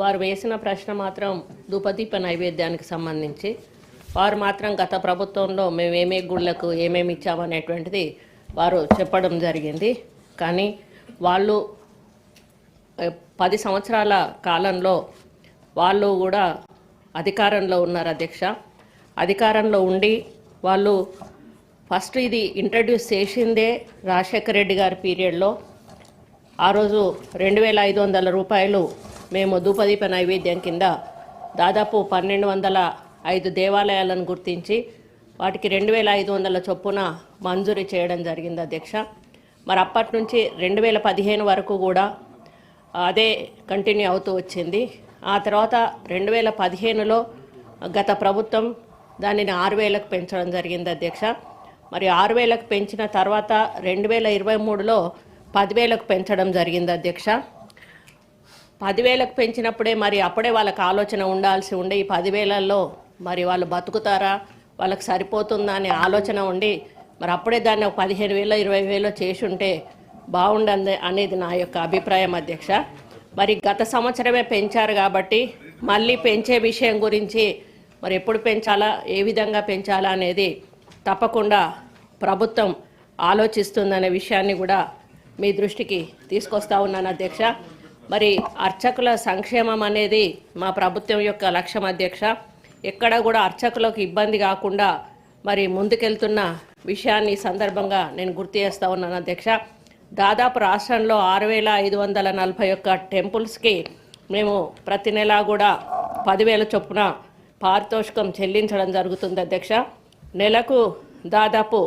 వారు వేసిన ప్రశ్న మాత్రం ధూపదీప నైవేద్యానికి సంబంధించి వారు మాత్రం గత ప్రభుత్వంలో మేము ఏమేమి గుళ్ళకు ఏమేమి ఇచ్చామనేటువంటిది వారు చెప్పడం జరిగింది. కానీ వాళ్ళు 10 సంవత్సరాల కాలంలో వాళ్ళు కూడా అధికారంలో ఉన్నారు అధ్యక్ష. అధికారంలో ఉండి వాళ్ళు ఫస్ట్ ఇది ఇంట్రడ్యూస్ చేసిందే రాజశేఖర రెడ్డి గారి పీరియడ్లో. ఆ రోజు 2500 రూపాయలు మేము ధూపదీప నైవేద్యం కింద దాదాపు 1205 దేవాలయాలను గుర్తించి వాటికి 2500 చొప్పున మంజూరీ చేయడం జరిగింది అధ్యక్ష. మరి అప్పటి నుంచి 2015 వరకు కూడా అదే కంటిన్యూ అవుతూ వచ్చింది. ఆ తర్వాత 2015లో గత ప్రభుత్వం దానిని 6000కు పెంచడం జరిగింది అధ్యక్ష. మరి 6000కు పెంచిన తర్వాత 2023లో 10,000కు పెంచడం జరిగింది అధ్యక్ష. 10,000కు పెంచినప్పుడే మరి అప్పుడే వాళ్ళకి ఆలోచన ఉండాల్సి ఉండే ఈ 10,000లో మరి వాళ్ళు బతుకుతారా, వాళ్ళకి సరిపోతుందా అనే ఆలోచన ఉండి మరి అప్పుడే దాన్ని 15,000 20,000 చేసి ఉంటే బాగుండదు అనేది నా యొక్క అభిప్రాయం అధ్యక్ష. మరి గత సంవత్సరమే పెంచారు కాబట్టి మళ్ళీ పెంచే విషయం గురించి మరి ఎప్పుడు పెంచాలా, ఏ విధంగా పెంచాలా అనేది తప్పకుండా ప్రభుత్వం ఆలోచిస్తుందనే విషయాన్ని కూడా మీ దృష్టికి తీసుకొస్తా ఉన్నాను అధ్యక్ష. మరి అర్చకుల సంక్షేమం అనేది మా ప్రభుత్వం యొక్క లక్ష్యం అధ్యక్ష. ఎక్కడ కూడా అర్చకులకు ఇబ్బంది కాకుండా మరి ముందుకెళ్తున్న విషయాన్ని సందర్భంగా నేను గుర్తు చేస్తూ ఉన్నాను అధ్యక్ష. దాదాపు రాష్ట్రంలో 6,541 టెంపుల్స్కి మేము ప్రతి నెలా కూడా 10,000 చొప్పున పారితోషికం చెల్లించడం జరుగుతుంది అధ్యక్ష. నెలకు దాదాపు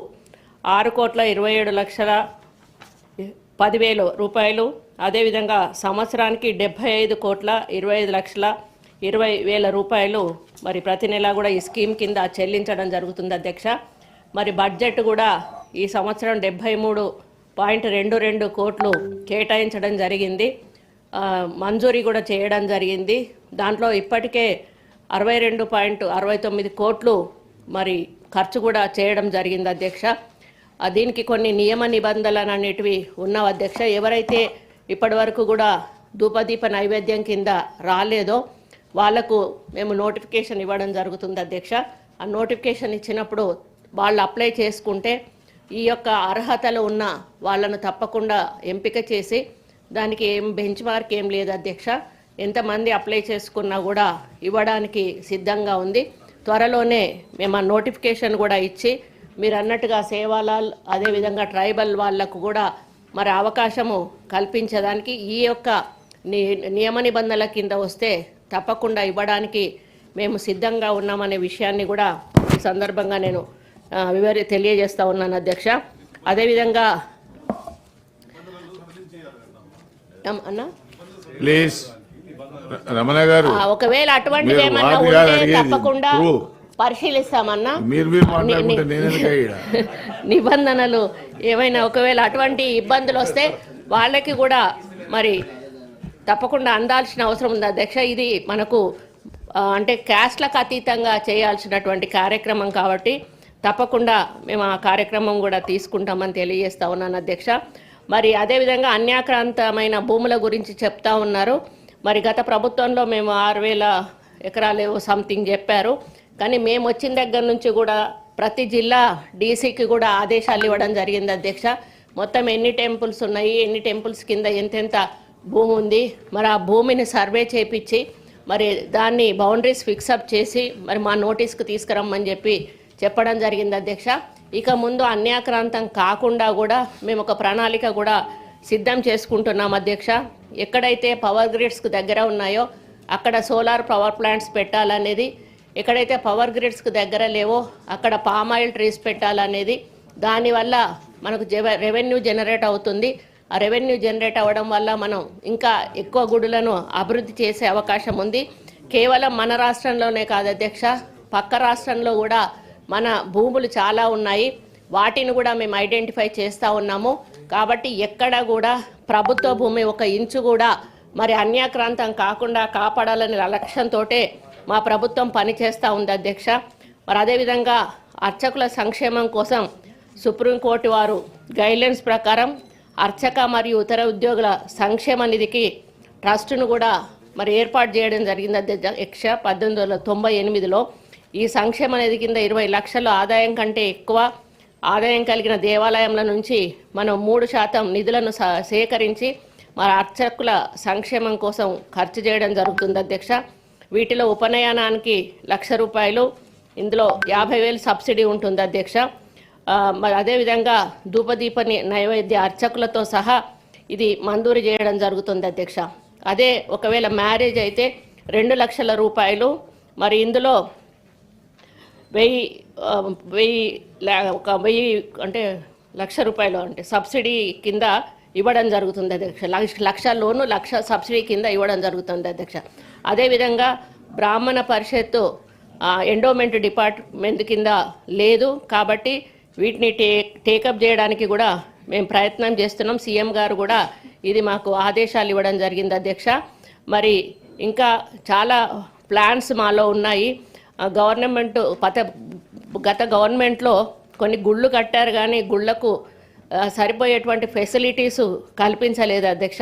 6,27,10,000 రూపాయలు, అదేవిధంగా సంవత్సరానికి 75,25,20,000 రూపాయలు మరి ప్రతి నెల కూడా ఈ స్కీమ్ కింద చెల్లించడం జరుగుతుంది అధ్యక్ష. మరి బడ్జెట్ కూడా ఈ సంవత్సరం 73.22 కోట్లు కేటాయించడం జరిగింది, మంజూరీ కూడా చేయడం జరిగింది. దాంట్లో ఇప్పటికే 62.69 కోట్లు మరి ఖర్చు కూడా చేయడం జరిగింది అధ్యక్ష. దీనికి కొన్ని నియమ నిబంధనలు అనేటివి ఉన్నవి అధ్యక్ష. ఎవరైతే ఇప్పటి వరకు కూడా ధూపదీప నైవేద్యం కింద రాలేదో వాళ్లకు మేము నోటిఫికేషన్ ఇవ్వడం జరుగుతుంది అధ్యక్ష. ఆ నోటిఫికేషన్ ఇచ్చినప్పుడు వాళ్ళు అప్లై చేసుకుంటే ఈ యొక్క అర్హతలు ఉన్న వాళ్ళను తప్పకుండా ఎంపిక చేసి దానికి ఏం బెంచ్ మార్క్ ఏం లేదు అధ్యక్ష. ఎంతమంది అప్లై చేసుకున్నా కూడా ఇవ్వడానికి సిద్ధంగా ఉంది. త్వరలోనే మేము ఆ నోటిఫికేషన్ కూడా ఇచ్చి మీరు అన్నట్టుగా సేవాలాల్ అదేవిధంగా ట్రైబల్ వాళ్లకు కూడా మరి అవకాశము కల్పించడానికి ఈ యొక్క నియమ నిబంధనల కింద వస్తే తప్పకుండా ఇవ్వడానికి మేము సిద్ధంగా ఉన్నామనే విషయాన్ని కూడా ఈ సందర్భంగా నేను తెలియజేస్తూ ఉన్నాను అధ్యక్ష. అదేవిధంగా అన్నా ప్లీజ్ రమణ గారు ఒకవేళ అటువంటిది ఏమన్నా ఉంటే తప్పకుండా పరిశీలిస్తామన్నా. నిబంధనలు ఏమైనా ఒకవేళ అటువంటి ఇబ్బందులు వస్తే వాళ్ళకి కూడా మరి తప్పకుండా అందాల్సిన అవసరం ఉంది అధ్యక్ష. ఇది మనకు అంటే క్యాస్ట్లకు అతీతంగా చేయాల్సినటువంటి కార్యక్రమం కాబట్టి తప్పకుండా మేము ఆ కార్యక్రమం కూడా తీసుకుంటామని తెలియజేస్తా ఉన్నాను అధ్యక్ష. మరి అదేవిధంగా అన్యాక్రాంతమైన భూముల గురించి చెప్తా ఉన్నారు. మరి గత ప్రభుత్వంలో మేము 6,000 ఎకరాలు సంథింగ్ చెప్పారు. కానీ మేము వచ్చిన దగ్గర నుంచి కూడా ప్రతి జిల్లా డీసీకి కూడా ఆదేశాలు ఇవ్వడం జరిగింది అధ్యక్ష. మొత్తం ఎన్ని టెంపుల్స్ ఉన్నాయి, ఎన్ని టెంపుల్స్ కింద ఎంతెంత భూమి ఉంది, మరి ఆ భూమిని సర్వే చేపించి మరి దాన్ని బౌండరీస్ ఫిక్సప్ చేసి మరి మా నోటీస్కి తీసుకురమ్మని చెప్పడం జరిగింది అధ్యక్ష. ఇక ముందు అన్యాక్రాంతం కాకుండా కూడా మేము ఒక ప్రణాళిక కూడా సిద్ధం చేసుకుంటున్నాం అధ్యక్ష. ఎక్కడైతే పవర్ గ్రిడ్స్కు దగ్గర ఉన్నాయో అక్కడ సోలార్ పవర్ ప్లాంట్స్ పెట్టాలనేది, ఎక్కడైతే పవర్ గ్రిడ్స్కు దగ్గర లేవో అక్కడ పామాయిల్ ట్రీస్ పెట్టాలనేది, దానివల్ల మనకు రెవెన్యూ జనరేట్ అవుతుంది. ఆ రెవెన్యూ జనరేట్ అవ్వడం వల్ల మనం ఇంకా ఎక్కువ గుడులను అభివృద్ధి చేసే అవకాశం ఉంది. కేవలం మన రాష్ట్రంలోనే కాదు అధ్యక్ష, పక్క రాష్ట్రంలో కూడా మన భూములు చాలా ఉన్నాయి. వాటిని కూడా మేము ఐడెంటిఫై చేస్తూ ఉన్నాము. కాబట్టి ఎక్కడ కూడా ప్రభుత్వ భూమి ఒక ఇంచు కూడా మరి అన్యాక్రాంతం కాకుండా కాపాడాలనే లక్ష్యంతో మా ప్రభుత్వం పనిచేస్తూ ఉంది అధ్యక్ష. మరి అదేవిధంగా అర్చకుల సంక్షేమం కోసం సుప్రీంకోర్టు వారు గైడ్లైన్స్ ప్రకారం అర్చక మరియు ఇతర ఉద్యోగుల సంక్షేమ నిధికి ట్రస్టును కూడా మరి ఏర్పాటు చేయడం జరిగింది అధ్యక్ష. 1898లో ఈ సంక్షేమ నిధి కింద 20 లక్షల ఆదాయం కంటే ఎక్కువ ఆదాయం కలిగిన దేవాలయంల నుంచి మనం 3% నిధులను సేకరించి మరి అర్చకుల సంక్షేమం కోసం ఖర్చు చేయడం జరుగుతుంది అధ్యక్ష. వీటిలో ఉపనయనానికి ₹1,00,000, ఇందులో 50,000 సబ్సిడీ ఉంటుంది అధ్యక్ష. మరి అదేవిధంగా ధూపదీప నైవేద్య అర్చకులతో సహా ఇది మంజూరు చేయడం జరుగుతుంది అధ్యక్ష. అదే ఒకవేళ మ్యారేజ్ అయితే ₹2,00,000, మరి ఇందులో 1,000 అంటే ₹1,00,000 అంటే సబ్సిడీ కింద ఇవ్వడం జరుగుతుంది అధ్యక్ష. 1,00,000 లోను 1,00,000 సబ్సిడీ కింద ఇవ్వడం జరుగుతుంది అధ్యక్ష. అదేవిధంగా బ్రాహ్మణ పరిషత్తు ఎండోమెంట్ డిపార్ట్మెంట్ కింద లేదు కాబట్టి వీటిని టేకప్ చేయడానికి కూడా మేము ప్రయత్నం చేస్తున్నాం. సీఎం గారు కూడా ఇది మాకు ఆదేశాలు ఇవ్వడం జరిగింది అధ్యక్ష. మరి ఇంకా చాలా ప్లాన్స్ మాలో ఉన్నాయి. గత గవర్నమెంట్లో కొన్ని గుళ్ళు కట్టారు కానీ గుళ్ళకు సరిపోయేటువంటి ఫెసిలిటీస్ కల్పించలేదు అధ్యక్ష.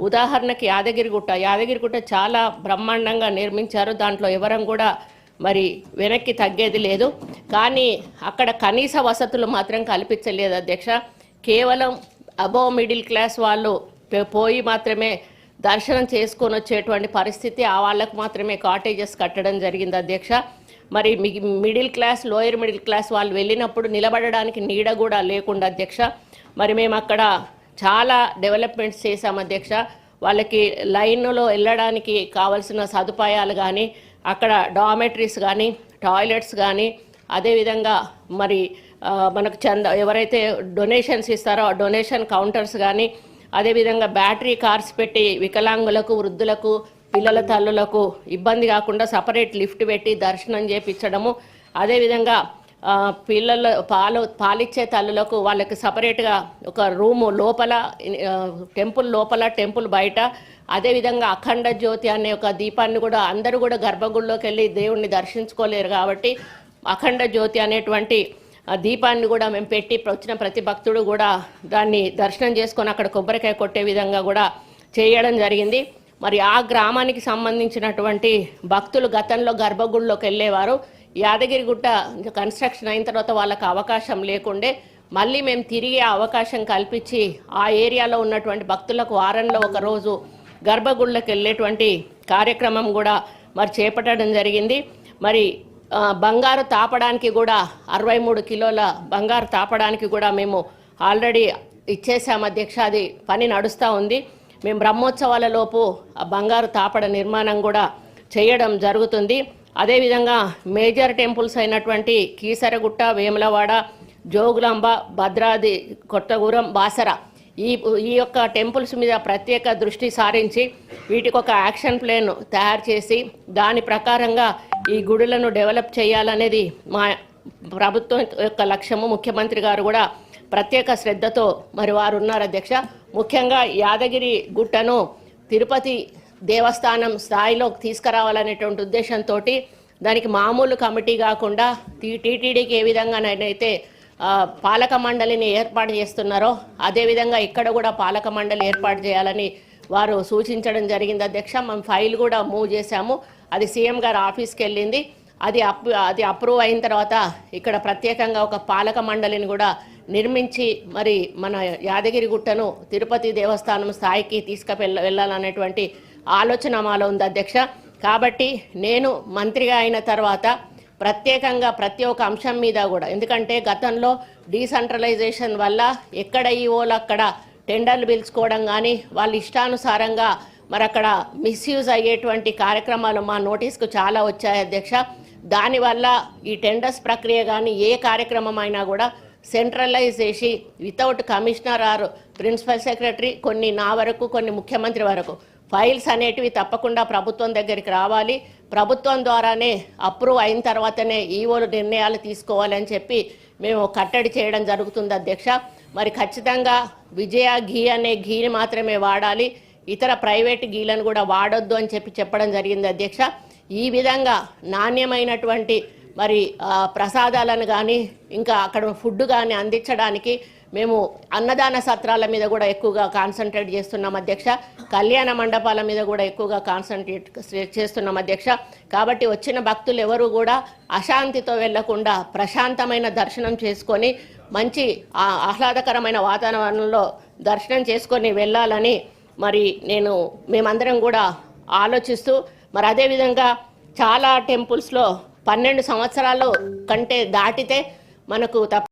ఉదాహరణకి యాదగిరిగుట్ట చాలా బ్రహ్మాండంగా నిర్మించారు. దాంట్లో ఎవరం కూడా మరి వెనక్కి తగ్గేది లేదు. కానీ అక్కడ కనీస వసతులు మాత్రం కల్పించలేదు అధ్యక్ష. కేవలం అబోవ్ మిడిల్ క్లాస్ వాళ్ళు పోయి మాత్రమే దర్శనం చేసుకొని వచ్చేటువంటి పరిస్థితి, ఆ వాళ్ళకు మాత్రమే కాటేజెస్ కట్టడం జరిగింది అధ్యక్ష. మరి middle class, lower middle class వాళ్ళు వెళ్ళినప్పుడు నిలబడడానికి నీడ కూడా లేకుండా అధ్యక్ష. మరి మేము అక్కడ చాలా డెవలప్మెంట్స్ చేశాం అధ్యక్ష. వాళ్ళకి లైన్లో వెళ్ళడానికి కావాల్సిన సదుపాయాలు కానీ, అక్కడ డామెటరీస్ కానీ, టాయిలెట్స్ కానీ, అదేవిధంగా మరి మనకు ఎవరైతే డొనేషన్స్ ఇస్తారో ఆ డొనేషన్ కౌంటర్స్ కానీ, అదేవిధంగా బ్యాటరీ కార్స్ పెట్టి వికలాంగులకు, వృద్ధులకు, పిల్లల తల్లులకు ఇబ్బంది కాకుండా సపరేట్ లిఫ్ట్ పెట్టి దర్శనం చేయించడము, అదేవిధంగా పాలిచ్చే తల్లులకు వాళ్ళకి సపరేట్గా ఒక రూము లోపల, టెంపుల్ లోపల, టెంపుల్ బయట, అదేవిధంగా అఖండ జ్యోతి అనే ఒక దీపాన్ని కూడా అందరూ కూడా గర్భగుడిలోకి వెళ్ళి దేవుణ్ణి దర్శించుకోలేరు కాబట్టి అఖండ జ్యోతి అనేటువంటి దీపాన్ని కూడా మేము పెట్టి వచ్చిన ప్రతి భక్తుడు కూడా దాన్ని దర్శనం చేసుకొని అక్కడ కొబ్బరికాయ కొట్టే విధంగా కూడా చేయడం జరిగింది. మరి ఆ గ్రామానికి సంబంధించినటువంటి భక్తులు గతంలో గర్భగుడిలోకి వెళ్ళేవారు. యాదగిరిగుట్ట కన్స్ట్రక్షన్ అయిన తర్వాత వాళ్ళకి అవకాశం లేకుండే మళ్ళీ మేము తిరిగి అవకాశం కల్పించి ఆ ఏరియాలో ఉన్నటువంటి భక్తులకు వారంలో ఒక రోజు గర్భగుడిలోకి వెళ్ళేటువంటి కార్యక్రమం కూడా మరి చేపట్టడం జరిగింది. మరి బంగారు తాపడానికి కూడా 63 కిలోల బంగారు తాపడానికి కూడా మేము ఆల్రెడీ ఇచ్చేసాం అధ్యక్ష. అది పని నడుస్తూ ఉంది. మేము బ్రహ్మోత్సవాల లోపు ఆ బంగారు తాపడ నిర్మాణం కూడా చేయడం జరుగుతుంది. అదేవిధంగా మేజర్ టెంపుల్స్ అయినటువంటి కీసరగుట్ట, వేములవాడ, జోగులాంబ, భద్రాది, కొత్తగూడెం, బాసర ఈ యొక్క టెంపుల్స్ మీద ప్రత్యేక దృష్టి సారించి వీటికి ఒక యాక్షన్ ప్లాన్ తయారు చేసి దాని ప్రకారంగా ఈ గుడులను డెవలప్ చేయాలనేది మా ప్రభుత్వం యొక్క లక్ష్యము. ముఖ్యమంత్రి గారు కూడా ప్రత్యేక శ్రద్ధతో మరి వారు ఉన్నారు అధ్యక్ష. ముఖ్యంగా యాదగిరి గుట్టను తిరుపతి దేవస్థానం స్థాయిలోకి తీసుకురావాలనేటువంటి ఉద్దేశంతో దానికి మామూలు కమిటీ కాకుండా టీటీడీకి ఏ విధంగానైతే పాలక మండలిని ఏర్పాటు చేస్తున్నారో అదేవిధంగా ఇక్కడ కూడా పాలక మండలి ఏర్పాటు చేయాలని వారు సూచించడం జరిగింది అధ్యక్ష. మేము ఫైల్ కూడా మూవ్ చేశాము. అది సీఎం గారు ఆఫీస్కి వెళ్ళింది. అది అప్రూవ్ అయిన తర్వాత ఇక్కడ ప్రత్యేకంగా ఒక పాలక మండలిని కూడా నిర్మించి మరి మన యాదగిరిగుట్టను తిరుపతి దేవస్థానం స్థాయికి వెళ్ళాలనేటువంటి ఆలోచన మాలో ఉంది అధ్యక్ష. కాబట్టి నేను మంత్రిగా అయిన తర్వాత ప్రత్యేకంగా ప్రతి ఒక్క అంశం మీద కూడా, ఎందుకంటే గతంలో డీసెంట్రలైజేషన్ వల్ల ఎక్కడ ఈవోలు అక్కడ టెండర్లు పిలుచుకోవడం కానీ వాళ్ళ ఇష్టానుసారంగా మరి అక్కడ మిస్యూజ్ అయ్యేటువంటి కార్యక్రమాలు మా నోటీస్కు చాలా వచ్చాయి అధ్యక్ష. దానివల్ల ఈ టెండర్స్ ప్రక్రియ కానీ ఏ కార్యక్రమం అయినా కూడా సెంట్రలైజ్ చేసి without commissioner or principal secretary, కొన్ని నా వరకు కొన్ని ముఖ్యమంత్రి వరకు ఫైల్స్ అనేటివి తప్పకుండా ప్రభుత్వం దగ్గరికి రావాలి. ప్రభుత్వం ద్వారానే అప్రూవ్ అయిన తర్వాతనే ఈవోలు నిర్ణయాలు తీసుకోవాలని చెప్పి మేము కట్టడి చేయడం జరుగుతుంది అధ్యక్ష. మరి ఖచ్చితంగా విజయ ఘీ అనే ఘీని మాత్రమే వాడాలి, ఇతర ప్రైవేట్ ఘీలను కూడా వాడొద్దు అని చెప్పడం జరిగింది అధ్యక్ష. ఈ విధంగా నాణ్యమైనటువంటి మరి ప్రసాదాలను కానీ ఇంకా అక్కడ ఫుడ్ కానీ అందించడానికి మేము అన్నదాన సత్రాల మీద కూడా ఎక్కువగా కాన్సన్ట్రేట్ చేస్తున్నాం అధ్యక్ష. కళ్యాణ మండపాల మీద కూడా ఎక్కువగా కాన్సన్ట్రేట్ చేస్తున్నాం అధ్యక్ష. కాబట్టి వచ్చిన భక్తులు ఎవరు కూడా అశాంతితో వెళ్లకుండా ప్రశాంతమైన దర్శనం చేసుకొని మంచి ఆహ్లాదకరమైన వాతావరణంలో దర్శనం చేసుకొని వెళ్ళాలని మరి మేమందరం కూడా ఆలోచిస్తూ, మరి అదేవిధంగా చాలా టెంపుల్స్లో 12 సంవత్సరాలు కంటే దాటితే మనకు